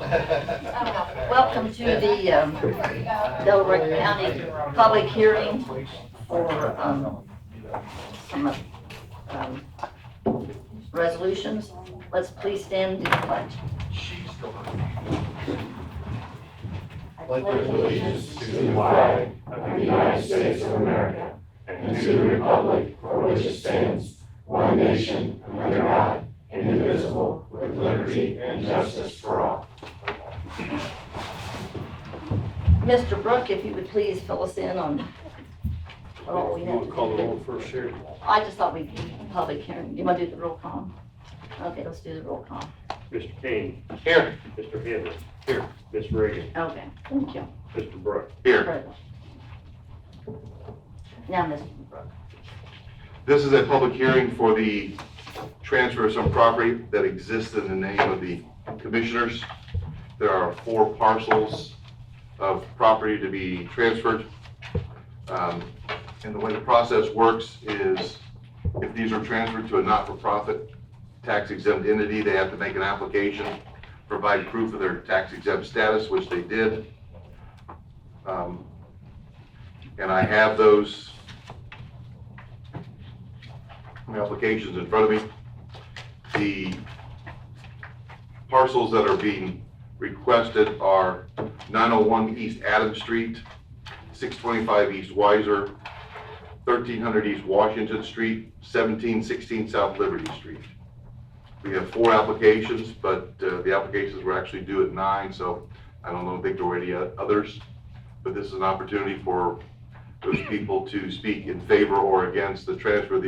Welcome to the Delaware County public hearing for some resolutions. Let's please stand to the pledge. I pledge allegiance to the flag of the United States of America and to the republic for which it stands, one nation, under God, indivisible, with liberty and justice for all. Mr. Brook, if you would please fill us in on what we have to Call the do. roll first, Sherry. I just thought we'd do a public hearing. You want to do the roll call? Okay, let's do the roll call. Mr. Kane. Here. Mr. Henry. Here. Ms. Reagan. Okay, thank you. Mr. Brook. Here. Now, Mr. Brook. This is a public hearing for the transfer of some property that exists in the name of the commissioners. There are 4 parcels of property to be transferred. And the way the process works is if these are transferred to a not-for-profit tax exempt entity, they have to make an application, provide proof of their tax exempt status, which they did. And I have those applications in front of me. The parcels that are being requested are 901 East Adams Street, 625 East Weiser, 1300 East Washington Street, 1716 South Liberty Street. We have 4 applications, but the applications were actually due at 9, so I don't think there were any others. But this is an opportunity for those people to speak in favor or against the transfer of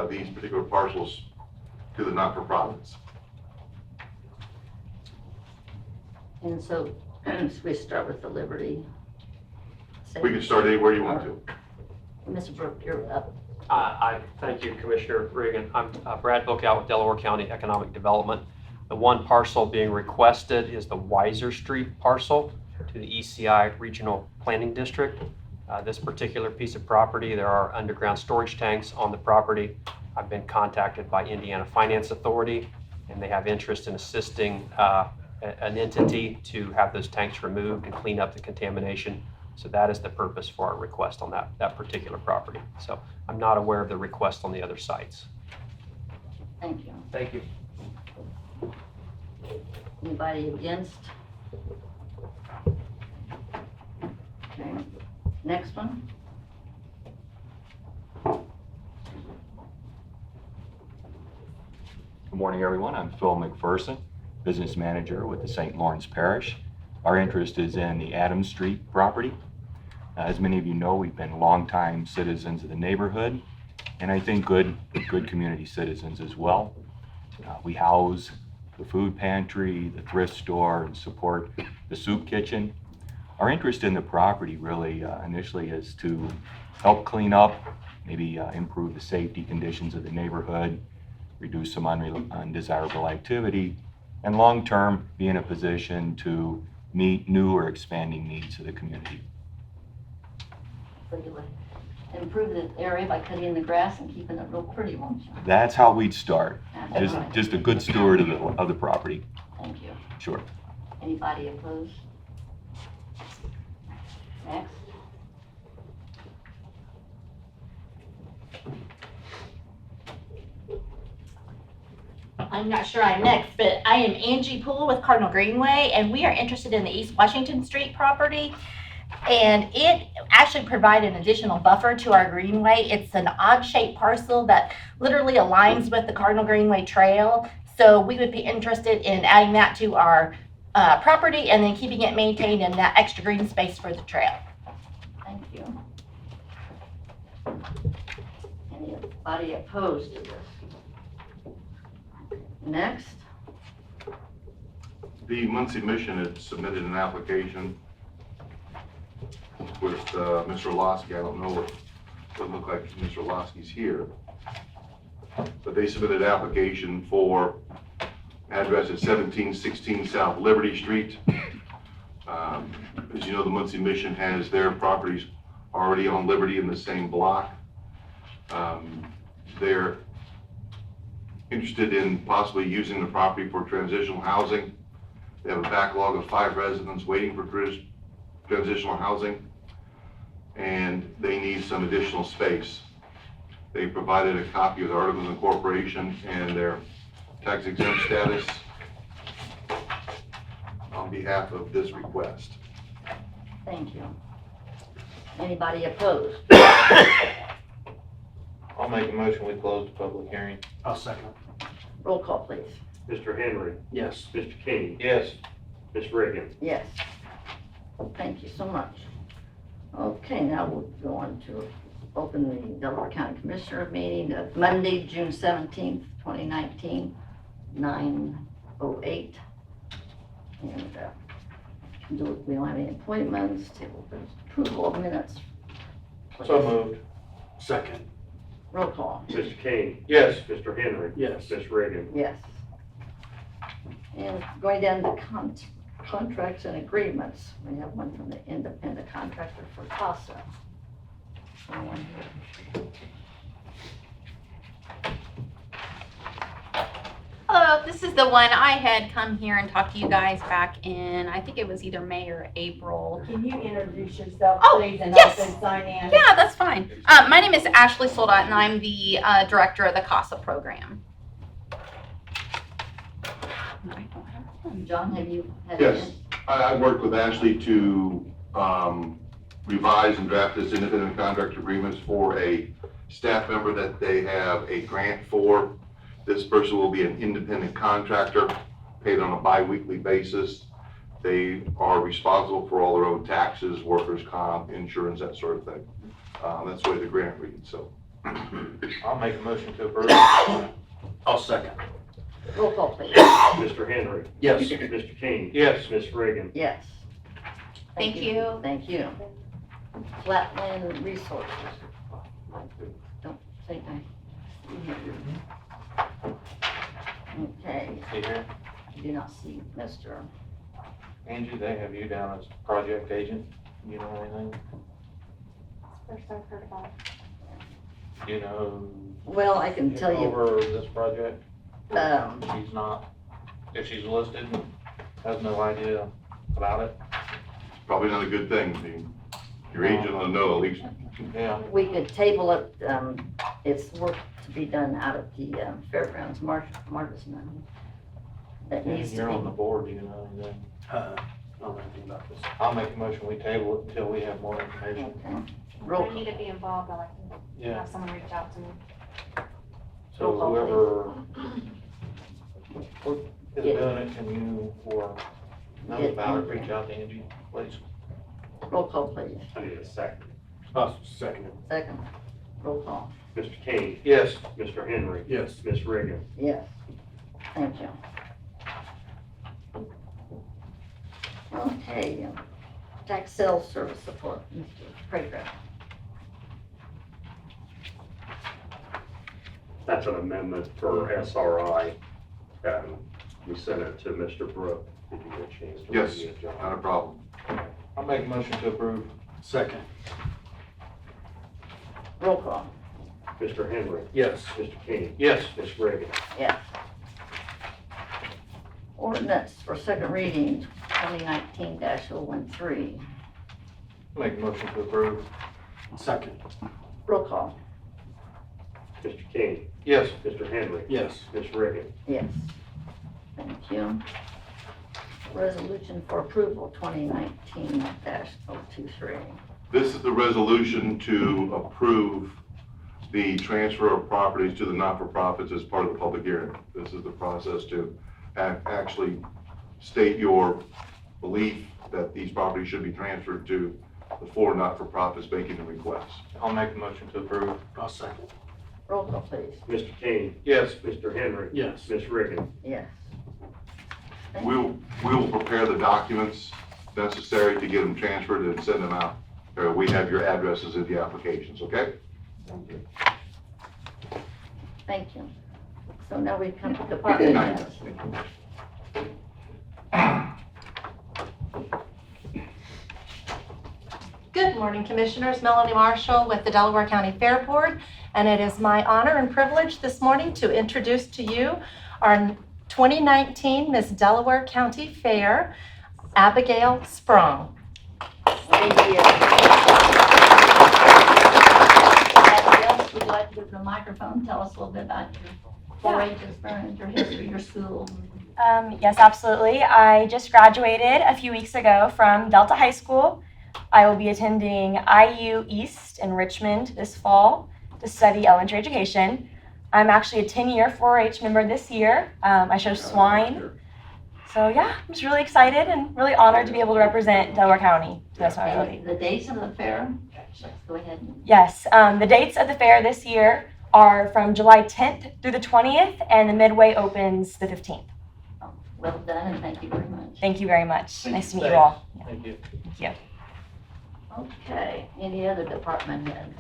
these particular parcels to the not-for-profits. And so, we start with the Liberty. We can start anywhere you want to. Mr. Brook, you're up. I thank you, Commissioner Reagan. I'm Brad Bokow with Delaware County Economic Development. The one parcel being requested is the Weiser Street parcel to the ECI Regional Planning District. This particular piece of property, there are underground storage tanks on the property. I've been contacted by Indiana Finance Authority, and they have interest in assisting an entity to have those tanks removed and clean up the contamination. So that is the purpose for our request on that particular property. So I'm not aware of the request on the other sites. Thank you. Thank you. Anybody against? Okay, next one. Good morning, everyone. I'm Phil McPherson, business manager with the St. Lawrence Parish. Our interest is in the Adams Street property. As many of you know, we've been longtime citizens of the neighborhood, and I think good community citizens as well. We house the food pantry, the thrift store, and support the soup kitchen. Our interest in the property really initially is to help clean up, maybe improve the safety conditions of the neighborhood, reduce some undesirable activity, and long-term be in a position to meet new or expanding needs of the community. So you would improve the area by cutting the grass and keeping it real pretty, won't you? That's how we'd start. That's right. Just a good steward of the property. Thank you. Sure. Anybody opposed? Next. I'm not sure I'm next, but I am Angie Poole with Cardinal Greenway, and we are interested in the East Washington Street property. And it actually provides an additional buffer to our greenway. It's an odd-shaped parcel that literally aligns with the Cardinal Greenway Trail. So we would be interested in adding that to our property and then keeping it maintained in that extra green space for the trail. Thank you. Anybody opposed to this? Next. The Muncie Mission had submitted an application with Mr. Orlowski. I don't know what it looked like Mr. Orlowski's here. But they submitted an application for address at 1716 South Liberty Street. As you know, the Muncie Mission has their properties already on Liberty in the same block. They're interested in possibly using the property for transitional housing. They have a backlog of 5 residents waiting for transitional housing, and they need some additional space. They provided a copy of the Articles of Incorporation and their tax exempt status on behalf of this request. Thank you. Anybody opposed? I'll make a motion, we close the public hearing. I'll second. Roll call, please. Mr. Henry, Yes. Mr. King, Yes. Ms. Reagan. Yes. Thank you so much. Okay, now we'll go on to open the Delaware County Commissioner meeting of Monday, June 17th, 2019, 9:08. And we don't have any appointments, table for approval of minutes. So moved. Second. Roll call, Mr. King, Yes. Mr. Henry, Yes. Ms. Reagan. yes. And going down to contracts and agreements, we have one from the independent contractor for CASA. Someone here. Hello, this is the one I had come here and talked to you guys back in, I think it was either May or April. Can you introduce yourself, Oh, please, and yes. also sign in? Yeah, that's fine. My name is Ashley Soldat, and I'm the director of the CASA program. John, have you had? Yes. I worked with Ashley to revise and draft this independent contract agreements for a staff member that they have a grant for. This person will be an independent contractor, paid on a bi-weekly basis. They are responsible for all their own taxes, workers' comp, insurance, that sort of thing. That's the way the grant reads, so. I'll make a motion to approve. I'll second. Roll call, please. Mr. Henry, Yes. Mr. King, Yes. Ms. Reagan. Yes. Thank you. Thank you. Flatland Resources. Don't say that. Okay, See here, I do not see Mr. Angie, they have you down as project agent. You know anything? First I've heard about it. You know Well, I can tell you, over this project? um, She's not, if she's listed, has no idea about it. Probably not a good thing. Your agent will know at least. Yeah. we could table it, it's work to be done out of the fairgrounds, Marcus money. That needs You're on the to board, you know anything? I don't know anything about this. I'll make a motion, we table it until we have more be, information. okay. Roll I need to be involved, I'd like to Yeah, have someone reach out to me. so Roll call, whoever is doing it, can you, or knows Get about it, Angie. reach out to Angie, please. Roll call, please. I need a second. I'll second it. Second. Roll call. Mr. King, Yes. Mr. Henry, Yes. Ms. Reagan. Yes. Thank you. Okay, tax sales service support, Mr. Prater. That's an amendment for SRI. We sent it to Mr. Brook. Did you get a chance to Yes, review it, John? not a problem. I'll make a motion to approve. Second. Roll call. Mr. Henry, Yes. Mr. King, Yes. Ms. Reagan. Yes. Ordinance for second reading, 2019-013. Make a motion to approve. Second. Roll call. Mr. King, Yes. Mr. Henry, Yes. Ms. Reagan. Yes. Thank you. Resolution for approval, 2019-023. This is the resolution to approve the transfer of properties to the not-for-profits as part of the public hearing. This is the process to actually state your belief that these properties should be transferred to the 4 not-for-profits making the request. I'll make a motion to approve. I'll second. Roll call, please. Mr. King, Yes. Mr. Henry, Yes. Ms. Reagan. Yes. Thank you. We'll prepare the documents necessary to get them transferred and send them out. We have your addresses in the applications, okay? Thank you. So now we come to department heads. Good morning, Commissioners. Melanie Marshall with the Delaware County Fair Board, and it is my honor and privilege this morning to introduce to you our 2019 Miss Delaware County Fair, Abigail Sprong. Thank you. Abigail, would you like to go to the microphone, tell us a little bit about your 4-H experience, your history, your school? Yes, absolutely. I just graduated a few weeks ago from Delta High School. I will be attending IU East in Richmond this fall to study elementary education. I'm actually a 10-year 4-H member this year. I show swine. So yeah, I'm just really excited and really honored to be able to represent Delaware County to the best of my ability. The dates of the fair? Go ahead. Yes, the dates of the fair this year are from July 10th through the 20th, and the Midway opens the 15th. Well done, and thank you very much. Thank you very much. Thank Nice you. to meet you all. Thank you. Thank you. Okay, any other department heads?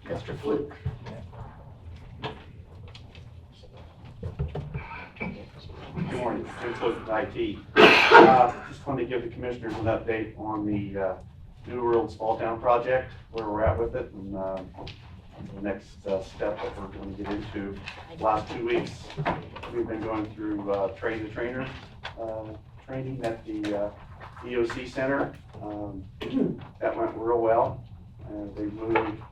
Mr. Fluke. Good morning, Jim Fluke with IT. Just wanted to give the commissioners an update on the New World Small Town project, where we're at with it, and the next step that we're going to get into. The last 2 weeks, we've been going through train-the-trainer training at the EOC Center. That went real well. They moved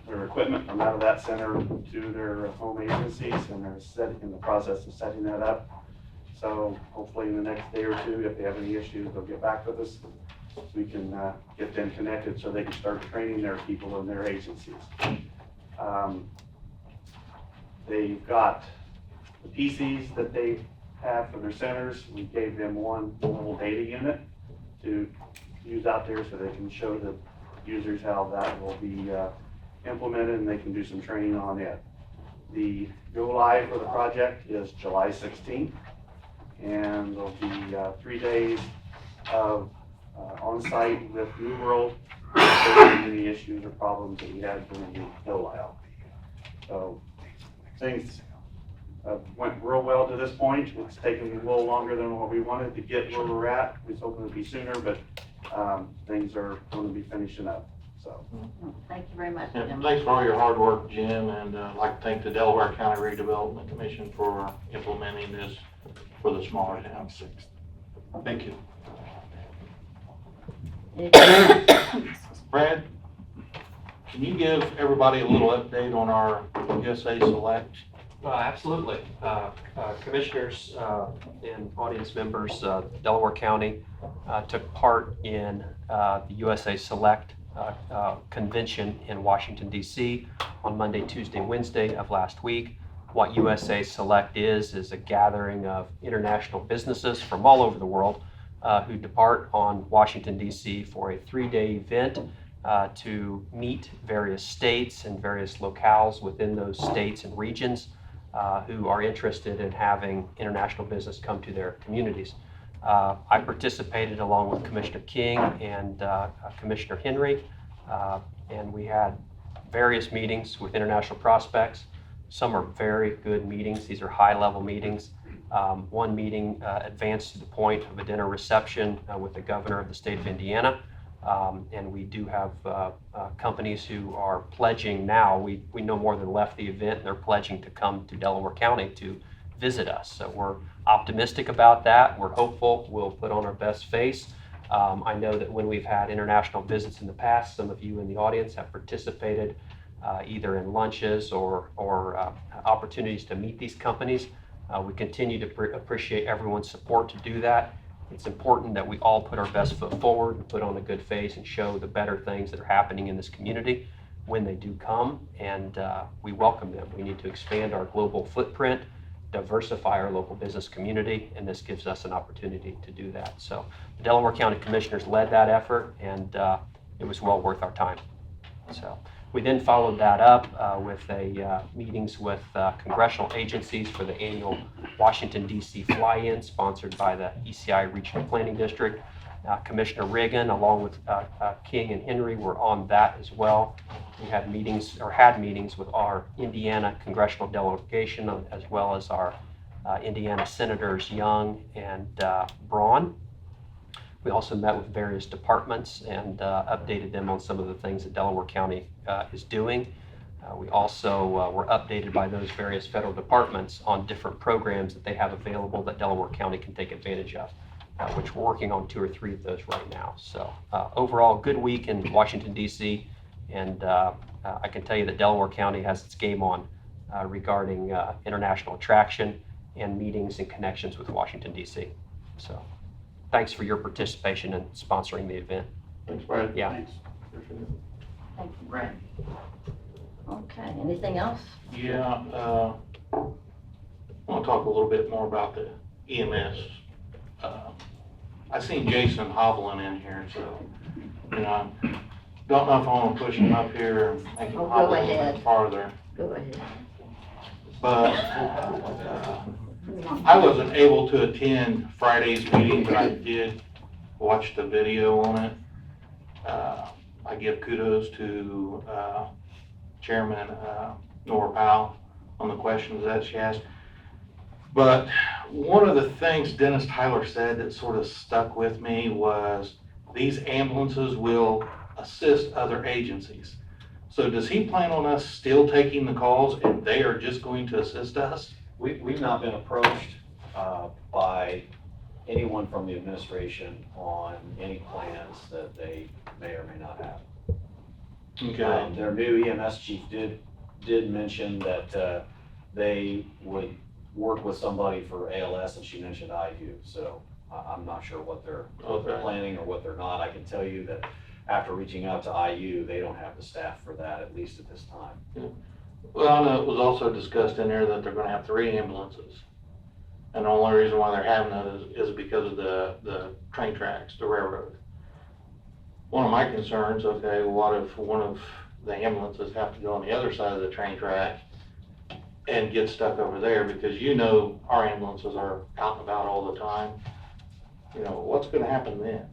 their equipment from out of that center to their home agencies, and they're in the process of setting that up. So hopefully in the next day or two, if they have any issues, they'll get back with us. We can get them connected so they can start training their people in their agencies. They've got the PCs that they have for their centers. We gave them one mobile data unit to use out there so they can show the users how that will be implemented, and they can do some training on it. The go live for the project is July 16th, and there'll be 3 days of on-site with New World. If there's any issues or problems that we had during the go live. So things went real well to this point. It's taken a little longer than what we wanted to get where we're at. We was hoping it'd be sooner, but things are going to be finishing up. So Thank you very much. And Jim. thanks for all your hard work, Jim, and I'd like to thank the Delaware County Redevelopment Commission for implementing this for the smaller towns. Thank you. Brad, can you give everybody a little update on our USA Select? Absolutely. Commissioners and audience members, Delaware County took part in the USA Select convention in Washington, D.C. on Monday, Tuesday, Wednesday of last week. What USA Select is a gathering of international businesses from all over the world who depart on Washington, D.C. for a 3-day event to meet various states and various locales within those states and regions who are interested in having international business come to their communities. I participated along with Commissioner King and Commissioner Henry, and we had various meetings with international prospects. Some are very good meetings. These are high-level meetings. One meeting advanced to the point of a dinner reception with the governor of the state of Indiana. And we do have companies who are pledging now. We no more than left the event, and they're pledging to come to Delaware County to visit us. So we're optimistic about that. We're hopeful. We'll put on our best face. I know that when we've had international visits in the past, some of you in the audience have participated either in lunches or opportunities to meet these companies. We continue to appreciate everyone's support to do that. It's important that we all put our best foot forward and put on a good face and show the better things that are happening in this community when they do come, and we welcome them. We need to expand our global footprint, diversify our local business community, and this gives us an opportunity to do that. So the Delaware County Commissioners led that effort, and it was well worth our time. So we then followed that up with meetings with congressional agencies for the annual Washington, D.C. fly-in sponsored by the ECI Regional Planning District. Commissioner Reagan, along with King and Henry, were on that as well. We had meetings with our Indiana congressional delegation, as well as our Indiana Senators Young and Braun. We also met with various departments and updated them on some of the things that Delaware County is doing. We also were updated by those various federal departments on different programs that they have available that Delaware County can take advantage of, which we're working on 2 or 3 of those right now. So overall, good week in Washington, D.C., and I can tell you that Delaware County has its game on regarding international attraction and meetings and connections with Washington, D.C. So thanks for your participation in sponsoring the event. Thanks, Brad. Yeah. Thanks. Thank you, Brad. Okay, anything else? Yeah, I want to talk a little bit more about the EMS. I seen Jason hobbling in here, so, you know, don't know if I want to push him up here and make him Oh, go hobble a little ahead. bit farther. Go ahead. But I wasn't able to attend Friday's meeting, but I did watch the video on it. I give kudos to Chairman Nora Powell on the questions that she asked. But one of the things Dennis Tyler said that sort of stuck with me was these ambulances will assist other agencies. So does he plan on us still taking the calls and they are just going to assist us? We've not been approached by anyone from the administration on any plans that they may or may not have. Okay. Their new EMS chief did mention that they would work with somebody for ALS, and she mentioned IU. So I'm not sure what they're planning or what they're not. I can tell you that after reaching out to IU, they don't have the staff for that, at least at this time. Well, I know it was also discussed in there that they're gonna have 3 ambulances. And the only reason why they're having that is because of the train tracks, the railroad. One of my concerns, okay, what if one of the ambulances have to go on the other side of the train track and get stuck over there? Because you know our ambulances are out and about all the time. You know, what's gonna happen then?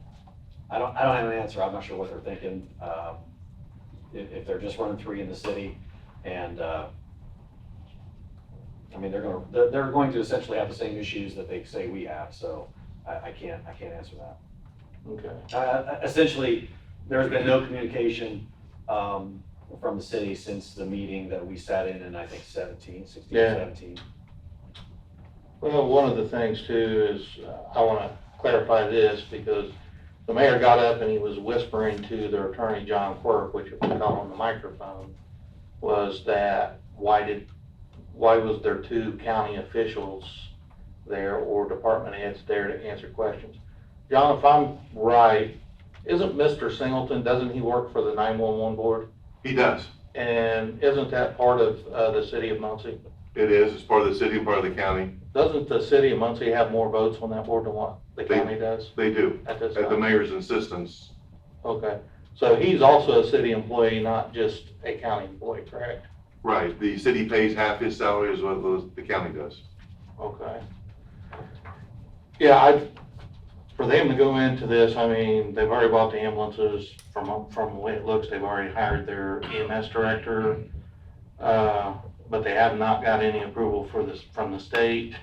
I don't have an answer. I'm not sure what they're thinking. If they're just running 3 in the city, and I mean, they're going to essentially have the same issues that they say we have. So I can't answer that. Okay. Essentially, there's been no communication from the city since the meeting that we sat in I think 16 Yeah. 17. Well, one of the things too is, I wanna clarify this, because the mayor got up and he was whispering to their attorney, John Quirk, which if we call on the microphone, was that why was there 2 county officials there or department heads there to answer questions? John, if I'm right, isn't Mr. Singleton, doesn't he work for the 911 board? He does. And isn't that part of the city of Muncie? It is. It's part of the city and part of the county. Doesn't the city of Muncie have more votes on that board than what the county does They do, at this at the time? mayor's insistence. Okay, so he's also a city employee, not just a county employee, correct? Right. The city pays half his salary as well as the county does. Okay. Yeah, for them to go into this, I mean, they've already bought the ambulances. From the way it looks, they've already hired their EMS director. But they have not got any approval for this from the state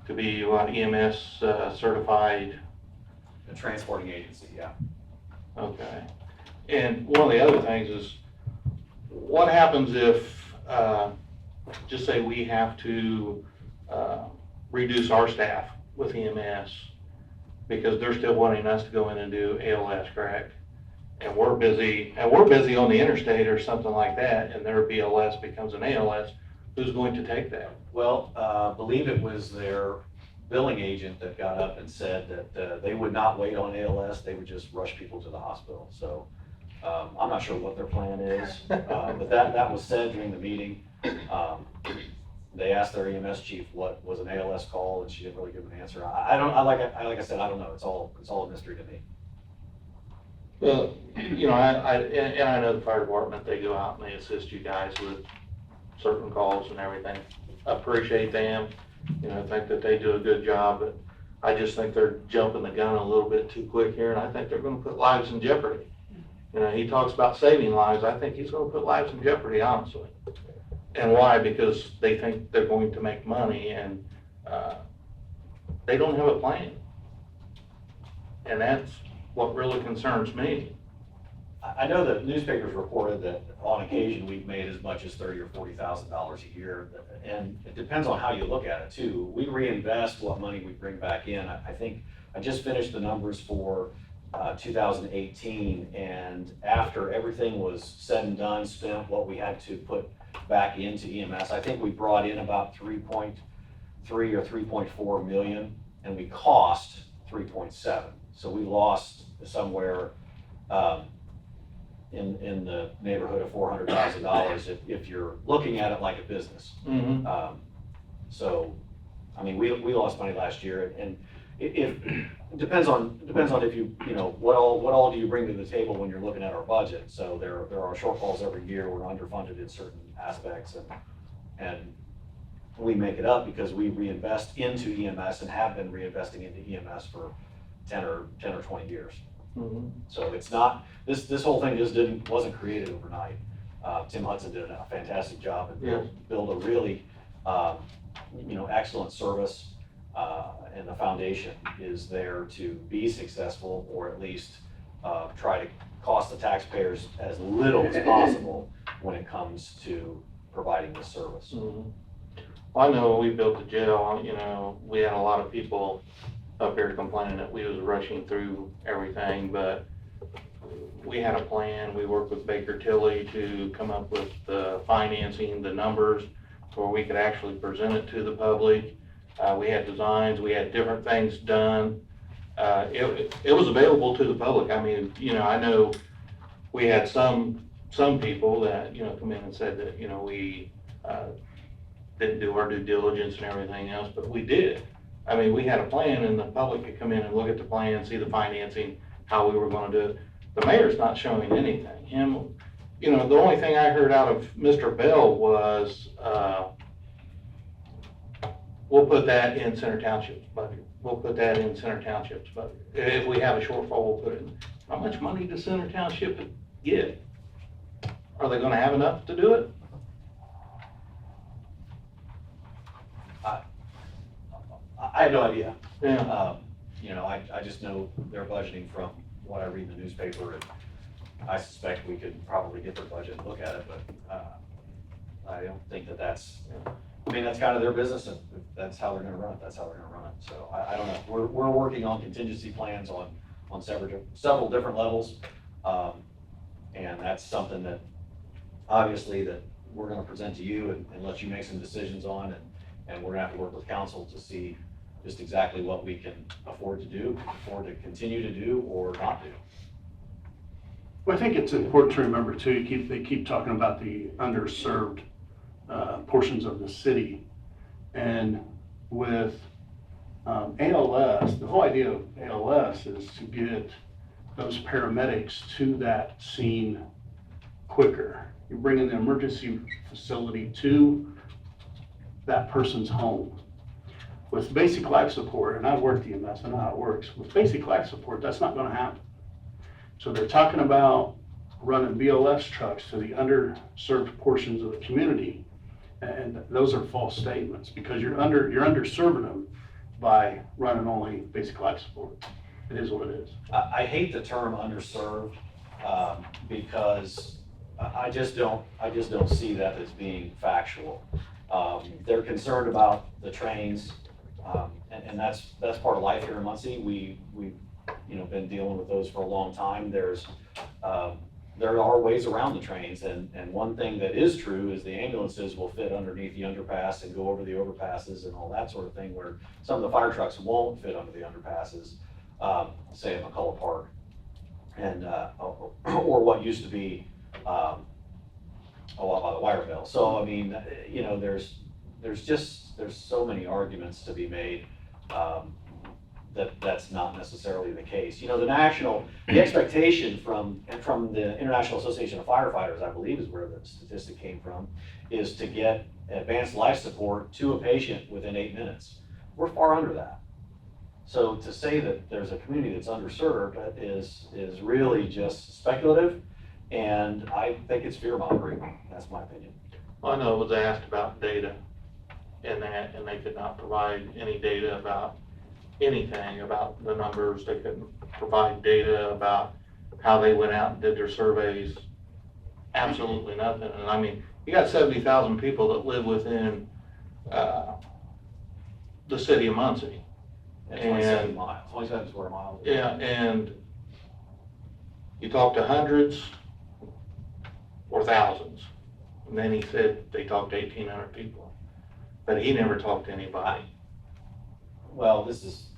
to be EMS certified. The transporting agency, yeah. Okay. And one of the other things is, what happens if, just say we have to reduce our staff with EMS because they're still wanting us to go in and do ALS, correct? And we're busy on the interstate or something like that, and their BLS becomes an ALS, who's going to take that? Well, I believe it was their billing agent that got up and said that they would not wait on ALS, they would just rush people to the hospital. So I'm not sure what their plan is, but that was said during the meeting. They asked their EMS chief what was an ALS call, and she didn't really give an answer. Like I said, I don't know. It's all a mystery to me. Well, you know, I know the fire department, they go out and they assist you guys with certain calls and everything. I appreciate them, you know, I think that they do a good job, but I just think they're jumping the gun a little bit too quick here, and I think they're gonna put lives in jeopardy. You know, he talks about saving lives, I think he's gonna put lives in jeopardy, honestly. And why? Because they think they're going to make money, and they don't have a plan. And that's what really concerns me. I know that newspapers reported that on occasion we've made as much as $30,000 or $40,000 a year. And it depends on how you look at it too. We reinvest what money we bring back in. I think I just finished the numbers for 2018, and after everything was said and done, spent what we had to put back into EMS, I think we brought in about 3.3 or 3.4 million, and we cost 3.7. So we lost somewhere in the neighborhood of $400,000 if you're looking at it like a business. So, I mean, we lost money last year, and it depends on if you know, what all do you bring to the table when you're looking at our budget. So there are shortfalls every year. We're underfunded in certain aspects, and we make it up because we reinvest into EMS and have been reinvesting into EMS for 10 or 20 years. So it's not, this whole thing just wasn't created overnight. Tim Hudson did a fantastic job and built a really, you know, excellent service. And the foundation is there to be successful, or at least try to cost the taxpayers as little as possible when it comes to providing this service. Well, I know when we built the jail, you know, we had a lot of people up here complaining that we was rushing through everything, but we had a plan. We worked with Baker Tilly to come up with the financing, the numbers, where we could actually present it to the public. We had designs, we had different things done. It was available to the public. I mean, you know, I know we had some people that, you know, come in and said that, you know, we didn't do our due diligence and everything else, but we did. I mean, we had a plan, and the public could come in and look at the plan, see the financing, how we were gonna do it. The mayor's not showing anything. You know, the only thing I heard out of Mr. Bell was, we'll put that in Center Township's budget. We'll put that in Center Township's budget. If we have a shortfall, we'll put it in. How much money does Center Township get? Are they gonna have enough to do it? I have no idea. Yeah. You know, I just know they're budgeting from what I read in the newspaper, and I suspect we could probably get their budget and look at it, but I don't think that's, I mean, that's kind of their business, and if that's how they're gonna run it, that's how they're gonna run it. So I don't know. We're working on contingency plans on several different levels. And that's something that obviously that we're gonna present to you and let you make some decisions on, and we're gonna have to work with council to see just exactly what we can afford to continue to do or not do. Well, I think it's important to remember too, they keep talking about the underserved portions of the city. And with ALS, the whole idea of ALS is to get those paramedics to that scene quicker. You're bringing the emergency facility to that person's home. With basic life support, and I've worked EMS, I know how it works, with basic life support, that's not gonna happen. So they're talking about running BLS trucks to the underserved portions of the community. And those are false statements, because you're underserving them by running only basic life support. It is what it is. I hate the term underserved, because I just don't see that as being factual. They're concerned about the trains, and that's part of life here in Muncie. We've you know, been dealing with those for a long time. There are ways around the trains, and one thing that is true is the ambulances will fit underneath the underpass and go over the overpasses and all that sort of thing, where some of the fire trucks won't fit under the underpasses, say at McCullough Park, and or what used to be a lot by the wire mill. So I mean, you know, there's so many arguments to be made that's not necessarily the case. You know, the expectation from the International Association of Firefighters, I believe is where the statistic came from, is to get advanced life support to a patient within 8 minutes. We're far under that. So to say that there's a community that's underserved is really just speculative, and I think it's fear-mongering. That's my opinion. I know it was asked about data and they could not provide any data about anything about the numbers. They couldn't provide data about how they went out and did their surveys, absolutely nothing. And I mean, you got 70,000 people that live within, the city of Muncie. And 27 miles, 27 square miles. Yeah, and you talk to hundreds or thousands. And then he said they talked to 1,800 people, but he never talked to anybody. Well, this is,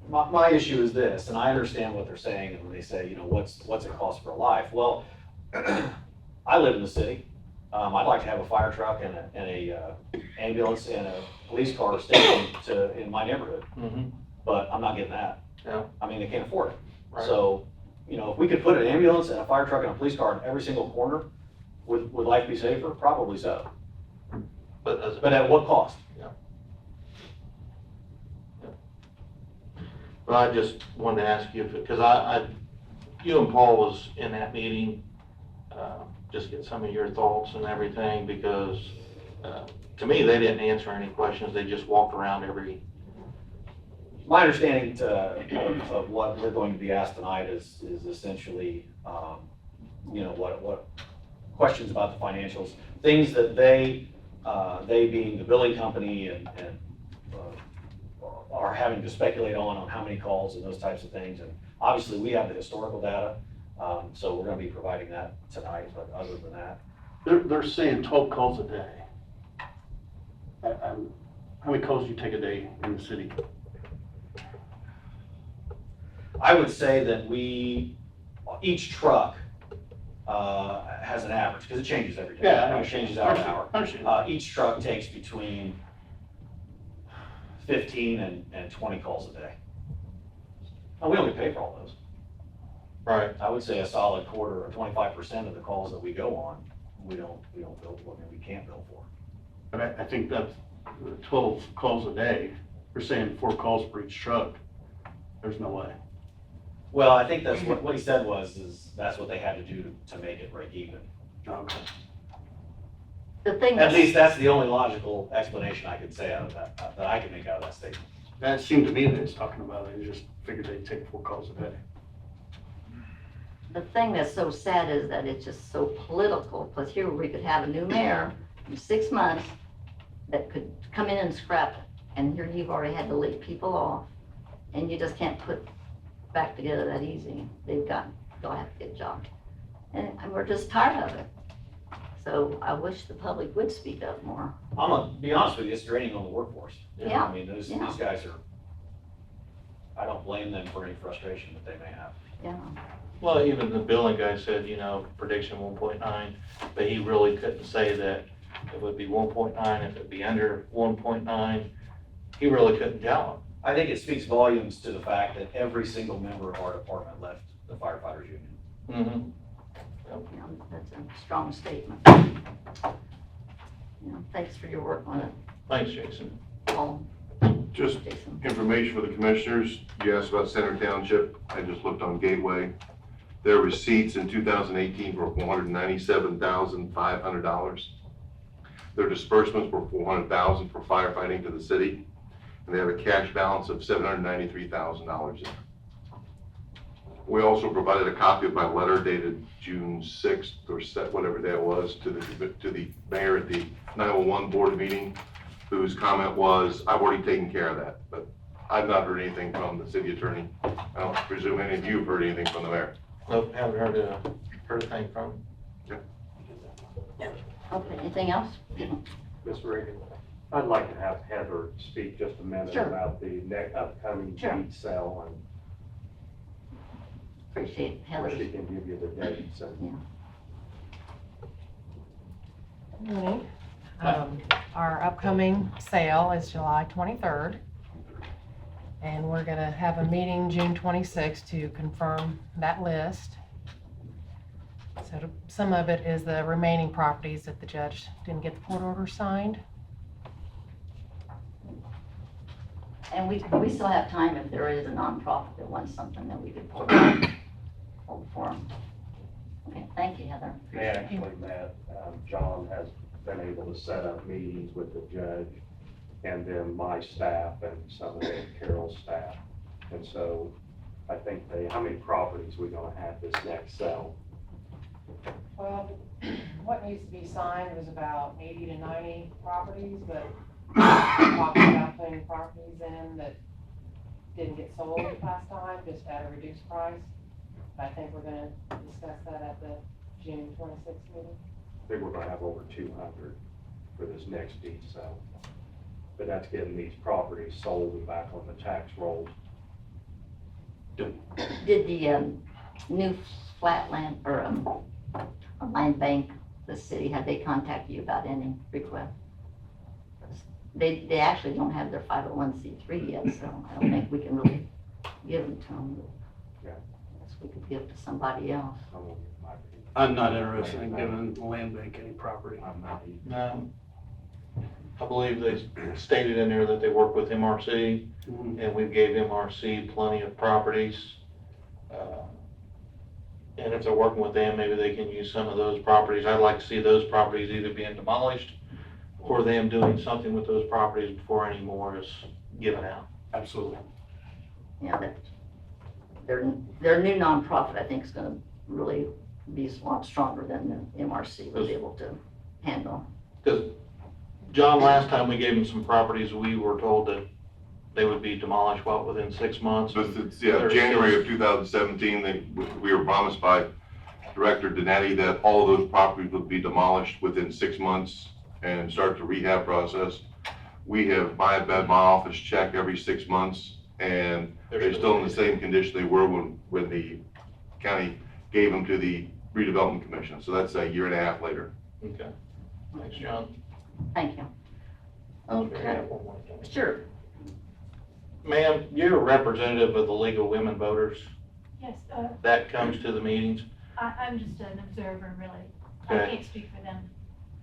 my issue is this, and I understand what they're saying, and when they say, you know, what's it cost for a life? Well, I live in the city. I'd like to have a fire truck and a ambulance and a police car stationed in my neighborhood, but I'm not getting that. Yeah. I mean, they can't afford it. Right. So, you know, if we could put an ambulance and a fire truck and a police car in every single corner, would life be safer? Probably so. But But at what cost? But I just wanted to ask you, because you and Paul was in that meeting, just get some of your thoughts and everything, because to me, they didn't answer any questions. They just walked around every. My understanding of what we're going to be asked tonight is essentially, you know, what questions about the financials, things that they being the billing company and are having to speculate on how many calls and those types of things. And obviously, we have the historical data, so we're going to be providing that tonight. But other than that, They're saying 12 calls a day. How many calls do you take a day in the city? I would say that each truck has an average, because it changes every day. Yeah, It changes hour to hour. I understand. Each truck takes between 15 and 20 calls a day. And we don't get paid for all those. Right. I would say a solid quarter or 25% of the calls that we go on, we don't bill for, and we can't bill for. But I think that's 12 calls a day. We're saying 4 calls per each truck. There's no way. Well, I think that's what he said is that's what they had to do to make it break even. Okay. The thing At is, least that's the only logical explanation I could say out of that I could make out of that statement. That seemed to me that it's talking about, they just figured they'd take 4 calls a day. the thing that's so sad is that it's just so political, because here we could have a new mayor in 6 months that could come in and scrap it, and here you've already had to lay people off, and you just can't put back together that easy. They'll have to get jobs. And we're just tired of it. So I wish the public would speak up more. I'm gonna be honest with you, it's draining on the workforce. Yeah, I mean, these guys are, I don't blame them for any frustration that they may have. Yeah. Well, even the billing guy said, you know, prediction 1.9, but he really couldn't say that it would be 1.9, if it'd be under 1.9. He really couldn't tell him. I think it speaks volumes to the fact that every single member of our department left the firefighters union. Mm-hmm. Yeah, that's a strong statement. Thanks for your work on it, Thanks, Jason. Paul, Just Jason. information for the commissioners, you asked about Center Township, I just looked on Gateway. Their receipts in 2018 were $497,500. Their disbursements were $400,000 for firefighting to the city, and they have a cash balance of $793,000. We also provided a copy of my letter dated June 6th or whatever day it was to the mayor at the 911 board meeting, whose comment was, I've already taken care of that, but I've not heard anything from the city attorney. I don't presume any of you have heard anything from the mayor. Nope, haven't heard a thing from him. Okay, anything else? Ms. Reagan, I'd like to have Heather speak just a minute Sure. about the upcoming Sure. deed sale, and Appreciate Heather. she can give you the dates and. Good morning. Our upcoming sale is July 23rd. And we're gonna have a meeting June 26th to confirm that list. So some of it is the remaining properties that the judge didn't get the court order signed. And we still have time if there is a nonprofit that wants something that we could pull for them. Okay, thank you, Heather. Actually, Matt, John has been able to set up meetings with the judge and then my staff and some of Carol's staff. And so I think how many properties we gonna have this next sale? Well, what needs to be signed was about 80 to 90 properties, but talking about putting properties in that didn't get sold last time, just at a reduced price. But I think we're gonna discuss that at the June 26th meeting. I think we're gonna have over 200 for this next deed sale. But that's getting these properties sold and back on the tax rolls. Did the new flatland or land bank, the city, have they contacted you about any request? They actually don't have their 501c3 yet, so I don't think we can really give them to them. Yeah. Unless we could give to somebody else. I'm not interested in giving the land bank any property. I'm not even. No. I believe they stated in there that they work with MRC, Mhm. and we gave MRC plenty of properties. And if they're working with them, maybe they can use some of those properties. I'd like to see those properties either being demolished or them doing something with those properties before any more is given out. Absolutely. Yeah, that their new nonprofit, I think, is gonna really be a lot stronger than the MRC was able to handle. Because, John, last time we gave them some properties, we were told that they would be demolished, within 6 months? So it's, yeah, January of 2017, we were promised by Director Donati that all of those properties would be demolished within 6 months and start the rehab process. We have my office check every 6 months, and they're still in the same condition they were when the county gave them to the redevelopment commission. So that's a year and a half later. Okay. Thanks, John. Thank you. Okay, sure. Ma'am, you're a representative of the League of Women Voters. Yes, That comes to the meetings. I'm just an observer, really. Okay. I can't speak for them.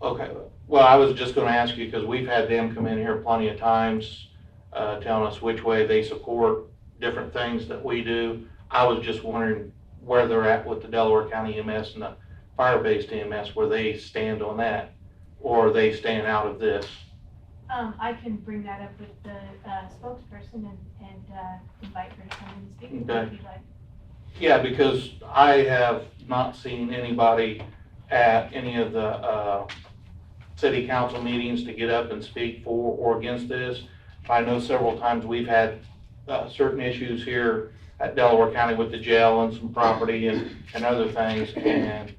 Okay, well, I was just gonna ask you, because we've had them come in here plenty of times, telling us which way they support different things that we do. I was just wondering where they're at with the Delaware County EMS and the fire-based EMS, where they stand on that, or are they staying out of this? I can bring that up with the spokesperson and invite her to come and speak with you if you'd like. Yeah, because I have not seen anybody at any of the city council meetings to get up and speak for or against this. I know several times we've had certain issues here at Delaware County with the jail and some property and other things, and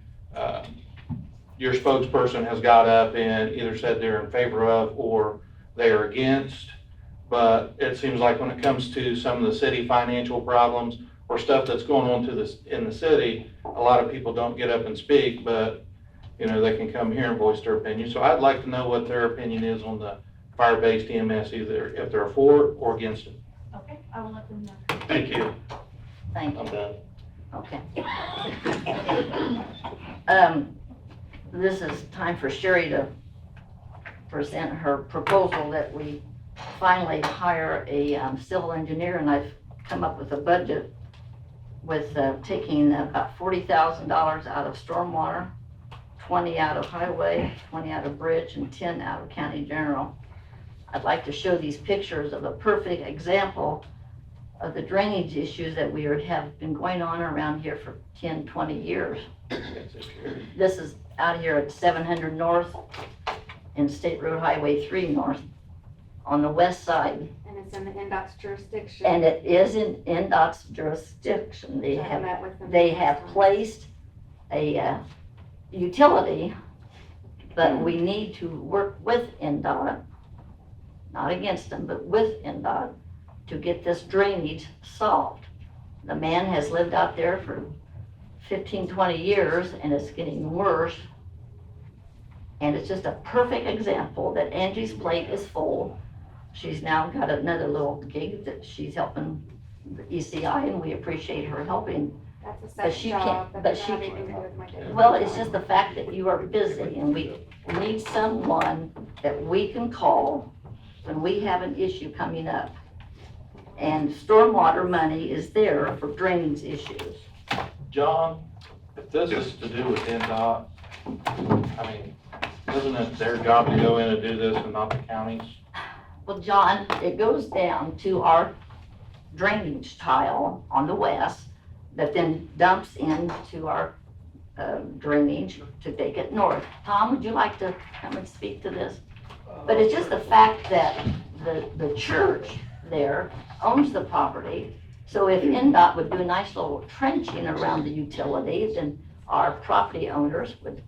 your spokesperson has got up and either said they're in favor of or they are against. But it seems like when it comes to some of the city financial problems or stuff that's going on in the city, a lot of people don't get up and speak, but they can come here and voice their opinion. So I'd like to know what their opinion is on the fire-based EMS, either if they're for it or against it. Okay, I will let them know. Thank you. Thank I'm you. done. Okay. This is time for Sherry to present her proposal that we finally hire a civil engineer, and I've come up with a budget with taking about $40,000 out of stormwater, 20 out of highway, 20 out of bridge, and 10 out of county general. I'd like to show these pictures of a perfect example of the drainage issues that have been going on around here for 10, 20 years. This is out here at 700 North and State Road Highway 3 North on the west side. And it's in the NDOT's jurisdiction. And it is in NDOT's jurisdiction. They I met with them have last time. placed a utility, but we need to work with NDOT, not against them, but with NDOT to get this drainage solved. The man has lived out there for 15, 20 years, and it's getting worse. And it's just a perfect example that Angie's plate is full. She's now got another little gig that she's helping the ECI, and we appreciate her helping. That's a But she second job, can't, that but doesn't she, have anything to do with my day. well, it's just the fact that you are busy, and we need someone that we can call when we have an issue coming up. And stormwater money is there for drainage issues. John, if this is to do with NDOT, I mean, isn't it their job to go in and do this and not the county's? Well, John, it goes down to drainage tile on the west that then dumps into our drainage to take it north. Tom, would you like to come and speak to this? But it's just the fact that the church there owns the property. So if NDOT would do a nice little trenching around the utilities, then our property owners would.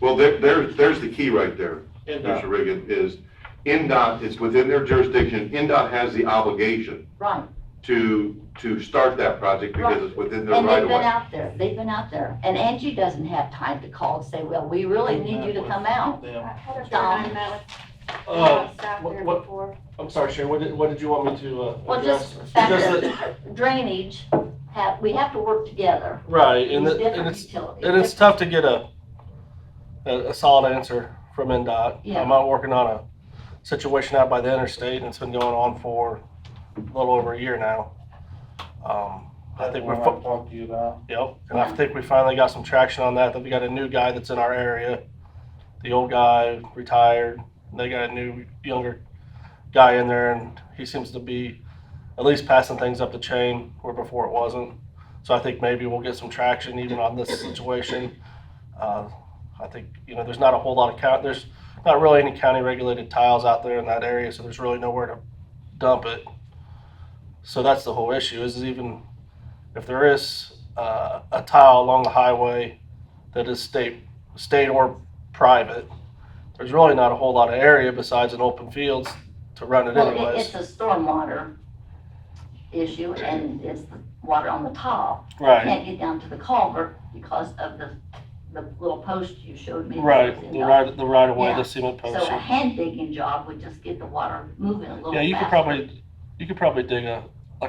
Well, there's the key right there, NDOT. Mr. Riggin, is NDOT, it's within their jurisdiction. NDOT has the obligation Right. to start that project because it's within their And right they've of been way. out there, they've been out there. And Angie doesn't have time to call and say, well, we really need you to come out. Tom, What- I'm sorry, Sharon, what did you want me to well, address? just the fact Because that drainage, we have to work together. Right, and These it- different and it's, utilities. and it's tough to get a solid answer from NDOT. Yeah. I'm out working on a situation out by the interstate, and it's been going on for a little over a year now. I think we're, talked to you about. yep, and I think we finally got some traction on that we got a new guy that's in our area. The old guy retired, and they got a new, younger guy in there, and he seems to be at least passing things up the chain where before it wasn't. So I think maybe we'll get some traction even on this situation. I think, there's not a whole lot of there's not really any county regulated tiles out there in that area, so there's really nowhere to dump it. So that's the whole issue, is even if there is a tile along the highway that is state or private, there's really not a whole lot of area besides an open fields to run it Well, anyways. it's a stormwater issue, and it's the water on the top. Right. Can't get down to the culvert because of the little post you showed me. that Right, was in the right of way, Yeah. the cement So post. a hand digging job would just get the water moving a little Yeah, faster. you could probably dig a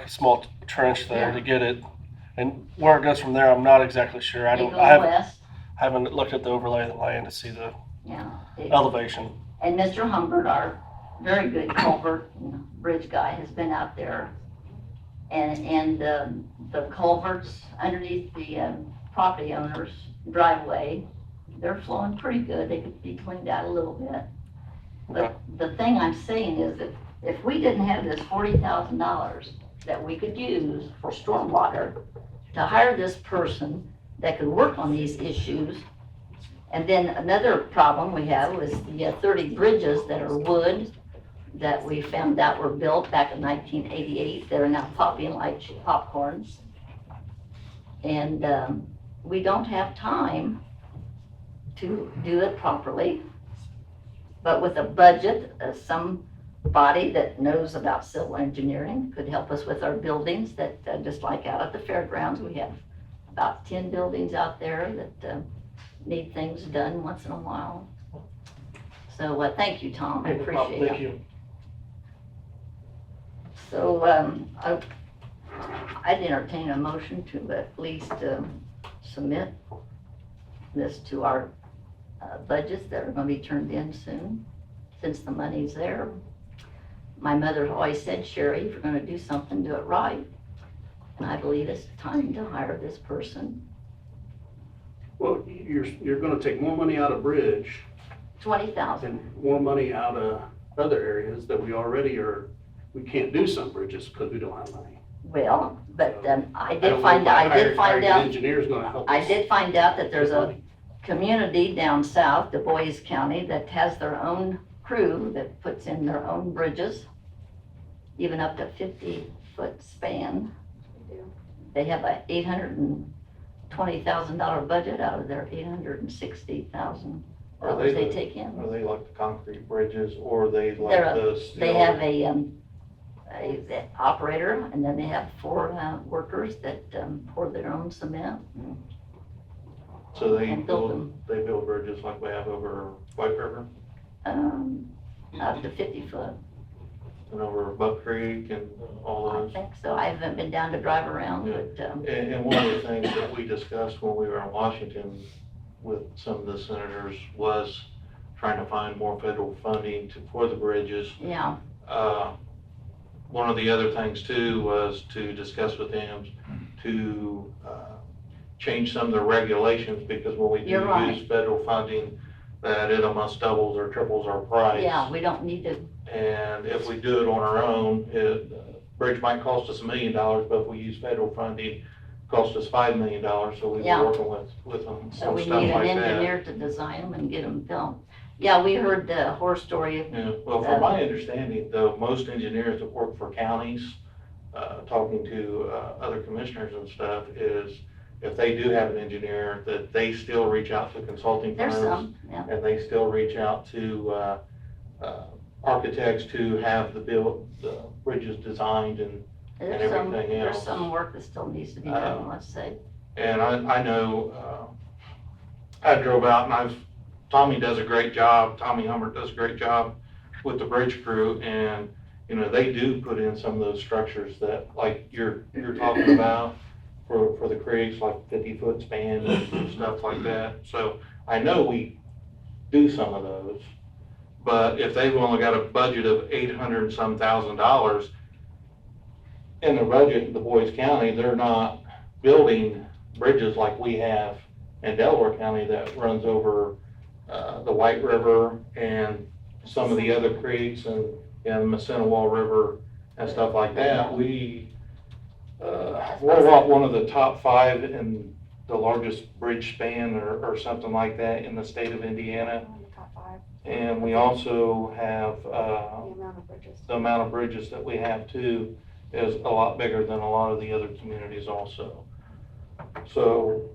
small trench there Yeah. to get it. And where it goes from there, I'm not exactly sure. It goes I west, haven't looked at the overlay of the land to see the yeah. elevation. And Mr. Humbert, our very good culvert and bridge guy, has been out there. And the culverts underneath the property owner's driveway, they're flowing pretty good. They could be cleaned out a little bit. But the thing I'm saying is that if we didn't have this $40,000 that we could use for stormwater to hire this person that could work on these issues. And then another problem we have was the 30 bridges that are wood that we found out were built back in 1988. They're now popping like popcorns. And we don't have time to do it properly. But with a budget, somebody that knows about civil engineering could help us with our buildings that, just like out at the fairgrounds, we have about 10 buildings out there that need things done once in a while. So thank you, Tom, I appreciate it. Thank you. So I'd entertain a motion to at least submit this to our budgets that are going to be turned in soon, since the money's there. My mother always said, Sherry, if you're going to do something, do it right. And I believe it's time to hire this person. Well, you're gonna take more money out of bridge 20,000. and more money out of other areas that we can't do some bridges because we don't have money. Well, but I don't did know find if out, I did hiring find an out, engineer's gonna help I us. did find out that there's get a money. community down south, Du Bois County, that has their own crew that puts in their own bridges, even up to 50-foot span. They have a $820,000 budget out of their $860,000 they take in. Are they like the concrete bridges, or are they like They're the They steel? have a operator, and then they have 4 workers that pour their own cement. So they and build build bridges like we have over White River Up to 50 foot. and over Buck Creek and all I those. think so. I haven't been down to drive around, but, And one of the things that we discussed when we were in Washington with some of the senators was trying to find more federal funding for the bridges. yeah, One of the other things too was to discuss with them to change some of the regulations, because when we do You're right. use federal funding, that it almost doubles or triples our price. yeah, we don't need to, And if we do it on our own, bridge might cost us $1 million, but if we use federal funding, it cost us $5 million, so we Yeah. were working with them on So stuff we like need an that. engineer to design them and get them built. Yeah, we heard the horror story. Yeah, well, from my understanding, though, most engineers that work for counties, talking to other commissioners and stuff, is if they do have an engineer, that they still reach out to consulting There's firms. some, yeah. And they still reach out to architects to have the bridges designed and There's some, everything there's else. some work that still needs to be done, let's say. And I know, I drove out and Tommy does a great job, Tommy Humbert does a great job with the bridge crew, and, you know, they do put in some of those structures that, like you're talking about for the creeks, like 50-foot span and stuff like that. So I know we do some of those, but if they've only got a budget of $800 and some thousand in the budget in Du Bois County, they're not building bridges like we have in Delaware County that runs over the White River and some of the other creeks and the Massanuwa River and stuff like that. We're one of the top 5 in the largest bridge span or something like that in the state of Indiana. And we also have, the amount of bridges that we have too is a lot bigger than a lot of the other communities also. So,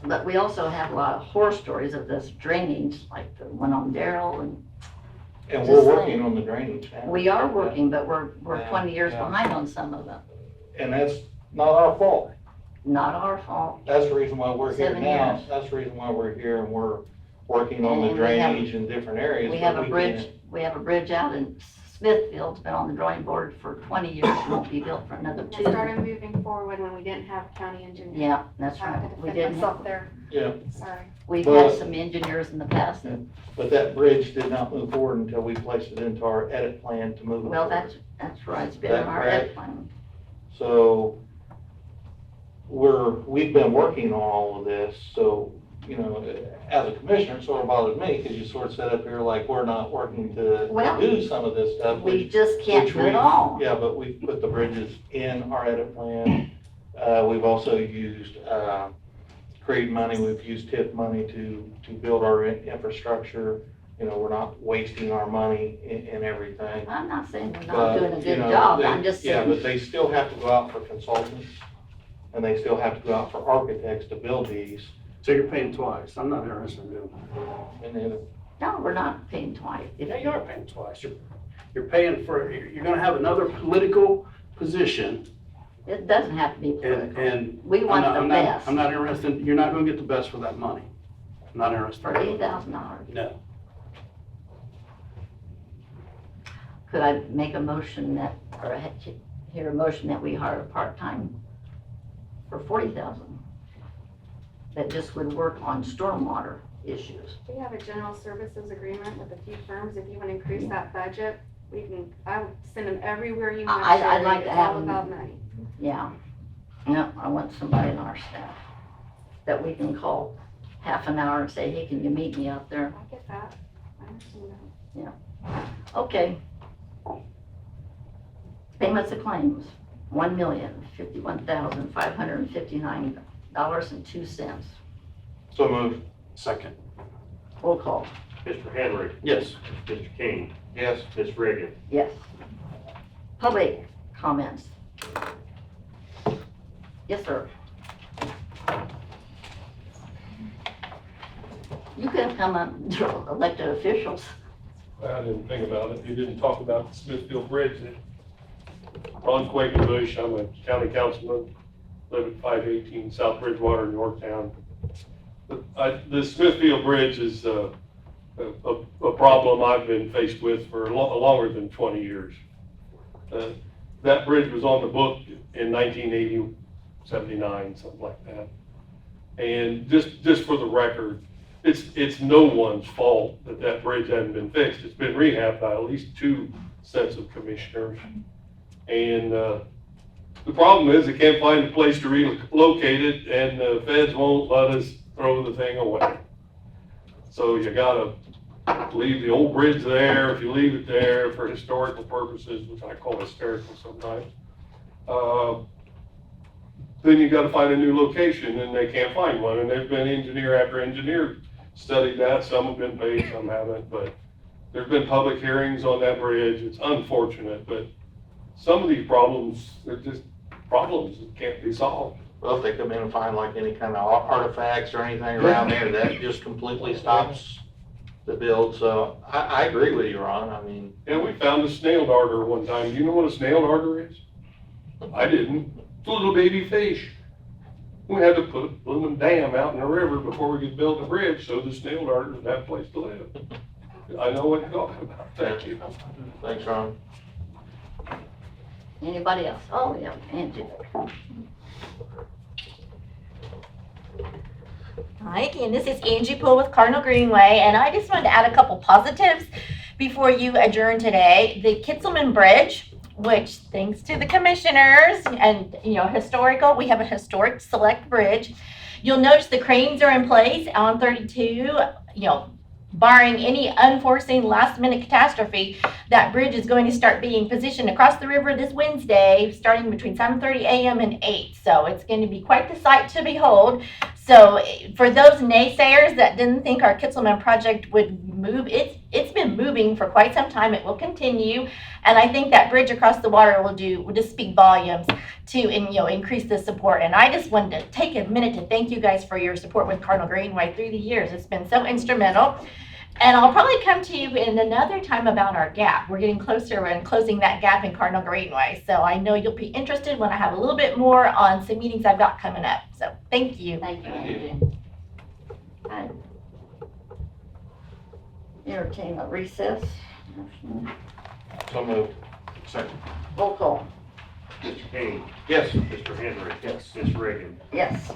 But we also have a lot of horror stories of this drainage, like the one on Darrell and. and Just we're saying. working on the drainage now. We are working, but we're Yeah, 20 years yeah. behind on some of them. And that's not our fault. Not our fault. That's the reason why we're here 7 now. years. That's the reason why we're here and we're working on the And we have- drainage in different areas. We but have a bridge, can't- we have a bridge out in Smithfield, it's been on the drawing board for 20 years, and won't be built for another I 2. started moving forward when we didn't have a county engineer. Yeah, that's I had right. to We defend didn't, myself there, Yeah, sorry. we've But- had some engineers in the past, and, but that bridge did not move forward until we placed it into our edit plan to move it well, forward. that's right, it's been in That our correct? ed plan. So we've been working on all of this, so, you know, as a commissioner, it sort of bothers me because you sort of set up here like we're not working to Well, do some of this stuff. We just can't which do it we've- all. Yeah, but we've put the bridges in our edit plan. We've also used, CREAD money, we've used TIP money to build our infrastructure. You know, we're not wasting our money in everything. I'm not saying we're not But, doing a you good know, job, they- I'm just Yeah, saying, but they still have to go out for consultants, and they still have to go out for architects to build these. So you're paying twice. I'm not interested in doing that. And then, no, we're not paying twice. If- Yeah, you are paying twice. You're paying for, you're gonna have another political position It doesn't have to be and, political. and. We want I'm not- the I'm not- best. I'm not interested, you're not gonna get the best for that money. I'm not interested. For $8,000. No. Could I make a motion that, or hear a motion that we hire a part-time for 40,000? That just would work on stormwater issues. We have a general services agreement with a few firms. If you want to increase that budget, I would send them everywhere you want. I'd like to It's have all them- about money. Yeah. No, I want somebody in our staff that we can call half an hour and say, hey, can you meet me out there? I get that. I understand that. Okay. Payments of claims, $1,051,559.02. so move. Second. Roll call, Mr. Henry, Yes. Mr. King, Yes. Ms. Reagan. yes. Public comments. Yes, sir. You could have come up, elected officials. I didn't think about it. You didn't talk about the Smithfield Bridge. Ron Quakenbush, I'm a county councilman, live at 518 South Bridgewater in Yorktown. The Smithfield Bridge is a problem I've been faced with for longer than 20 years. That bridge was on the book in 1980, 79, something like that. And just for the record, it's no one's fault that bridge hasn't been fixed. It's been rehabbed by at least 2 sets of commissioners. And the problem is they can't find a place to relocate it, and the feds won't let us throw the thing away. So you gotta leave the old bridge there. If you leave it there for historical purposes, which I call hysterical sometimes, Then you gotta find a new location, and they can't find one, and there's been engineer after engineer studied that, some have been paid, some haven't, but there's been public hearings on that bridge, it's unfortunate, but some of these problems, they're just problems that can't be solved. Well, if they come in and find like any kind of artifacts or anything around there, that just completely stops the build, so I agree with you, Ron, I mean. Yeah, we found a snail darter one time, do you know what a snail darter is? I didn't. It's a little baby fish. We had to put a blooming dam out in the river before we could build the bridge, so the snail darters would have a place to live. I know what you're talking about, thank you. Thanks, Ron. Anybody else? Oh, yeah, Angie. Hi again, this is Angie Poole with Cardinal Greenway, and I just wanted to add a couple positives before you adjourn today. The Kitzelman Bridge, which thanks to the commissioners and, you know, we have a historic select bridge. You'll notice the cranes are in place on 32, you know, barring any unforeseen last minute catastrophe. That bridge is going to start being positioned across the river this Wednesday, starting between 7:30 a.m. and 8. So it's going to be quite the sight to behold. So for those naysayers that didn't think our Kitzelman project would move, it's been moving for quite some time. It will continue. And I think that bridge across the water will just speak volumes to increase the support. And I just wanted to take a minute to thank you guys for your support with Cardinal Greenway through the years. It's been so instrumental. And I'll probably come to you in another time about our gap. We're getting closer and closing that gap in Cardinal Greenway. So I know you'll be interested when I have a little bit more on some meetings I've got coming up. So thank you. Thank you, Angie. I entertain a recess. So moved. Second. Roll call. Mr. King, Yes. Mr. Henry. Yes. Ms. Reagan. Yes.